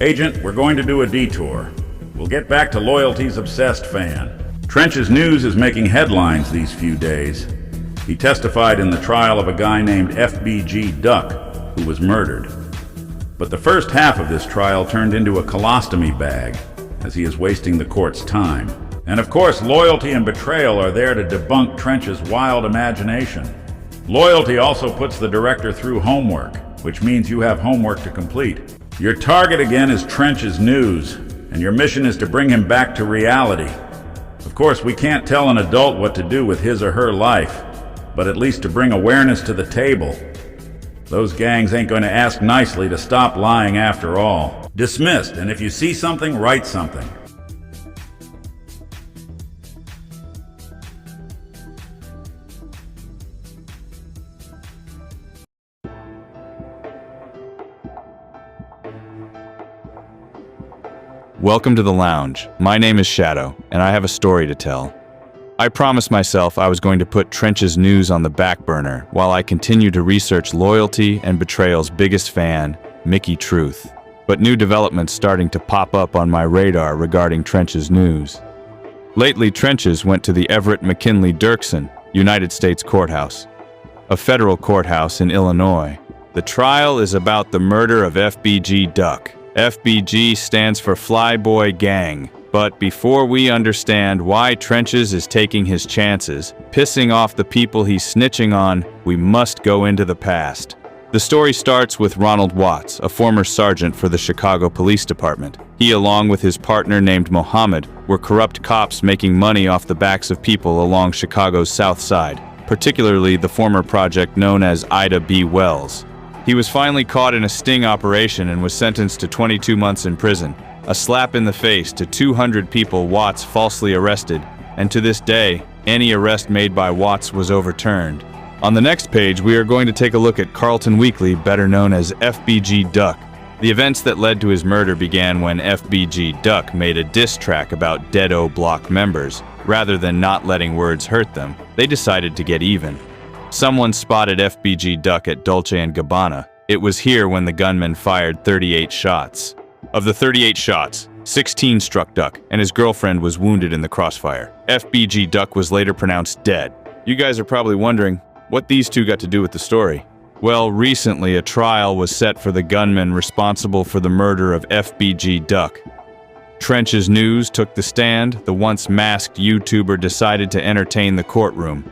Agent, we're going to do a detour. We'll get back to Loyalty's obsessed fan. Trench's news is making headlines these few days. He testified in the trial of a guy named FBG Duck, who was murdered. But the first half of this trial turned into a colostomy bag, as he is wasting the court's time. And of course, Loyalty and Betrayal are there to debunk Trench's wild imagination. Loyalty also puts the director through homework, which means you have homework to complete. Your target again is Trench's news, and your mission is to bring him back to reality. Of course, we can't tell an adult what to do with his or her life, but at least to bring awareness to the table. Those gangs ain't going to ask nicely to stop lying after all. Dismissed, and if you see something, write something. Welcome to the lounge. My name is Shadow, and I have a story to tell. I promised myself I was going to put Trench's news on the back burner while I continue to research Loyalty and Betrayal's biggest fan, Mickey Truth. But new developments starting to pop up on my radar regarding Trench's news. Lately, Trench's went to the Everett McKinley Dirksen United States Courthouse, a federal courthouse in Illinois. The trial is about the murder of FBG Duck. FBG stands for Flyboy Gang. But before we understand why Trench's is taking his chances, pissing off the people he's snitching on, we must go into the past. The story starts with Ronald Watts, a former sergeant for the Chicago Police Department. He, along with his partner named Mohammed, were corrupt cops making money off the backs of people along Chicago's South Side, particularly the former project known as Ida B. Wells. He was finally caught in a sting operation and was sentenced to 22 months in prison, a slap in the face to 200 people Watts falsely arrested, and to this day, any arrest made by Watts was overturned. On the next page, we are going to take a look at Carlton Weekly, better known as FBG Duck. The events that led to his murder began when FBG Duck made a diss track about Dead O Block members. Rather than not letting words hurt them, they decided to get even. Someone spotted FBG Duck at Dolce & Gabbana. It was here when the gunman fired 38 shots. Of the 38 shots, 16 struck Duck, and his girlfriend was wounded in the crossfire. FBG Duck was later pronounced dead. You guys are probably wondering what these two got to do with the story. Well, recently a trial was set for the gunman responsible for the murder of FBG Duck. Trench's news took the stand. The once masked YouTuber decided to entertain the courtroom.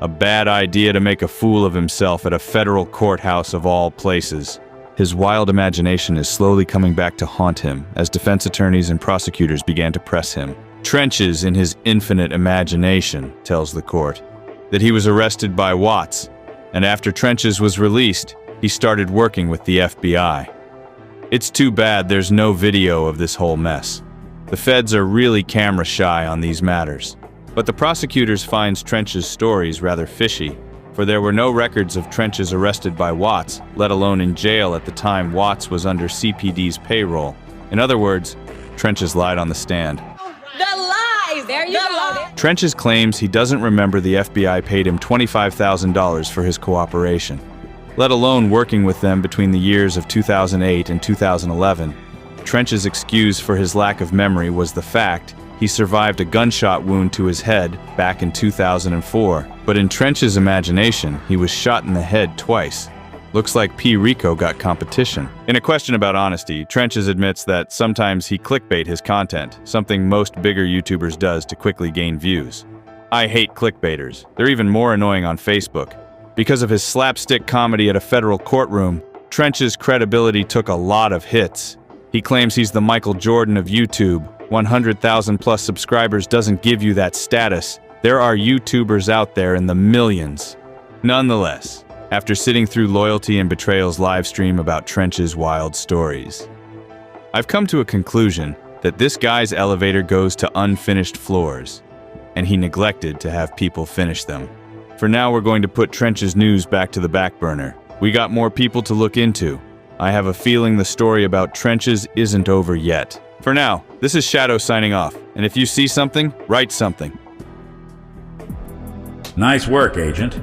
A bad idea to make a fool of himself at a federal courthouse of all places. His wild imagination is slowly coming back to haunt him as defense attorneys and prosecutors began to press him. Trench's, in his infinite imagination, tells the court that he was arrested by Watts, and after Trench's was released, he started working with the FBI. It's too bad there's no video of this whole mess. The feds are really camera shy on these matters. But the prosecutors finds Trench's stories rather fishy, for there were no records of Trench's arrested by Watts, let alone in jail at the time Watts was under CPD's payroll. In other words, Trench's lied on the stand. The lies! There you go! Trench's claims he doesn't remember the FBI paid him $25,000 for his cooperation, let alone working with them between the years of 2008 and 2011. Trench's excuse for his lack of memory was the fact he survived a gunshot wound to his head back in 2004. But in Trench's imagination, he was shot in the head twice. Looks like P. Rico got competition. In a question about honesty, Trench's admits that sometimes he clickbait his content, something most bigger YouTubers does to quickly gain views. I hate clickbaiters. They're even more annoying on Facebook. Because of his slapstick comedy at a federal courtroom, Trench's credibility took a lot of hits. He claims he's the Michael Jordan of YouTube. 100,000 plus subscribers doesn't give you that status. There are YouTubers out there in the millions. Nonetheless, after sitting through Loyalty and Betrayal's live stream about Trench's wild stories, I've come to a conclusion that this guy's elevator goes to unfinished floors, and he neglected to have people finish them. For now, we're going to put Trench's news back to the back burner. We got more people to look into. I have a feeling the story about Trench's isn't over yet. For now, this is Shadow signing off, and if you see something, write something. Nice work, Agent.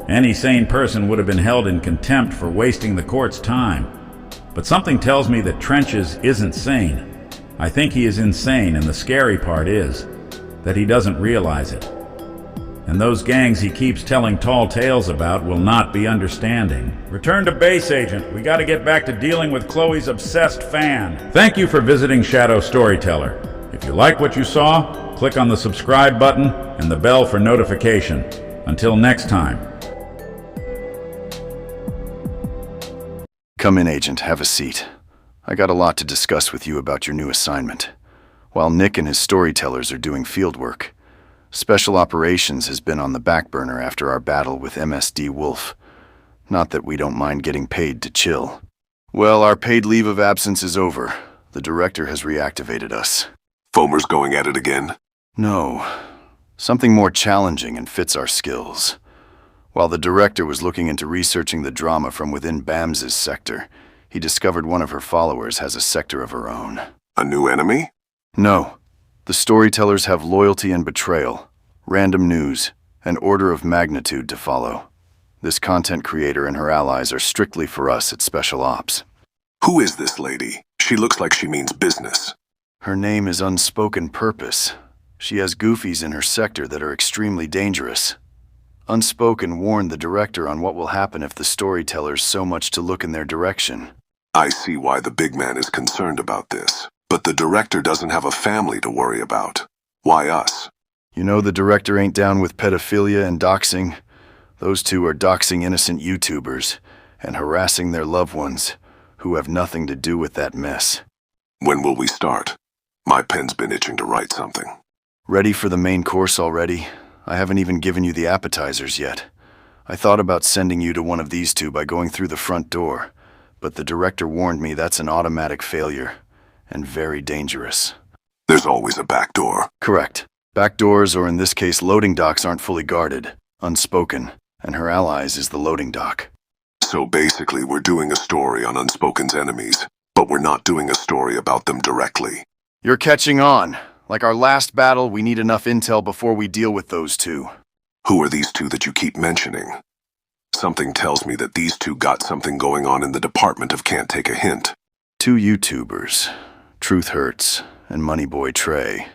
Any sane person would have been held in contempt for wasting the court's time. But something tells me that Trenches isn't sane. I think he is insane, and the scary part is that he doesn't realize it. And those gangs he keeps telling tall tales about will not be understanding. Return to base, Agent. We gotta get back to dealing with Chloe's obsessed fan. Thank you for visiting Shadow Storyteller. If you like what you saw, click on the subscribe button and the bell for notification. Until next time. Come in, Agent. Have a seat. I got a lot to discuss with you about your new assignment. While Nick and his storytellers are doing field work, Special Operations has been on the back burner after our battle with MSD Wolf. Not that we don't mind getting paid to chill. Well, our paid leave of absence is over. The director has reactivated us. Foamer's going at it again? No. Something more challenging and fits our skills. While the director was looking into researching the drama from within BAMS's sector, he discovered one of her followers has a sector of her own. A new enemy? No. The storytellers have loyalty and betrayal, random news, and order of magnitude to follow. This content creator and her allies are strictly for us at Special Ops. Who is this lady? She looks like she means business. Her name is Unspoken Purpose. She has goofies in her sector that are extremely dangerous. Unspoken warned the director on what will happen if the storytellers so much to look in their direction. I see why the big man is concerned about this. But the director doesn't have a family to worry about. Why us? You know the director ain't down with pedophilia and doxing. Those two are doxing innocent YouTubers and harassing their loved ones who have nothing to do with that mess. When will we start? My pen's been itching to write something. Ready for the main course already? I haven't even given you the appetizers yet. I thought about sending you to one of these two by going through the front door, but the director warned me that's an automatic failure, and very dangerous. There's always a back door. Correct. Back doors, or in this case loading docks, aren't fully guarded. Unspoken, and her allies is the loading dock. So basically we're doing a story on Unspoken's enemies, but we're not doing a story about them directly. You're catching on. Like our last battle, we need enough intel before we deal with those two. Who are these two that you keep mentioning? Something tells me that these two got something going on in the department of Can't Take a Hint. Two YouTubers, Truth Hurts and Moneyboy Trey.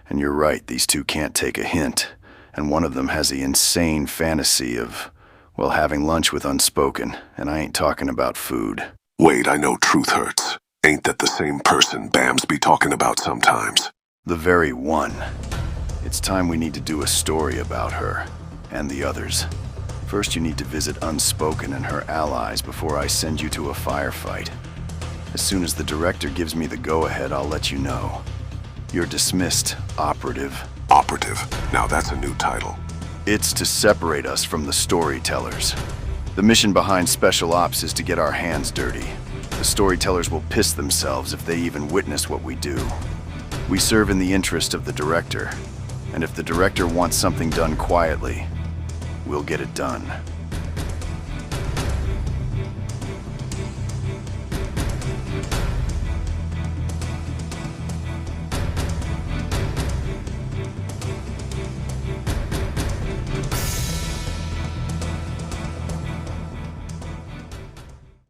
And you're right, these two can't take a hint. And one of them has the insane fantasy of, well, having lunch with Unspoken. And I ain't talking about food. Wait, I know Truth Hurts. Ain't that the same person Bams be talking about sometimes? The very one. It's time we need to do a story about her, and the others. First you need to visit Unspoken and her allies before I send you to a firefight. As soon as the director gives me the go-ahead, I'll let you know. You're dismissed, Operative. Operative. Now that's a new title. It's to separate us from the storytellers. The mission behind Special Ops is to get our hands dirty. The storytellers will piss themselves if they even witness what we do. We serve in the interest of the director, and if the director wants something done quietly, we'll get it done.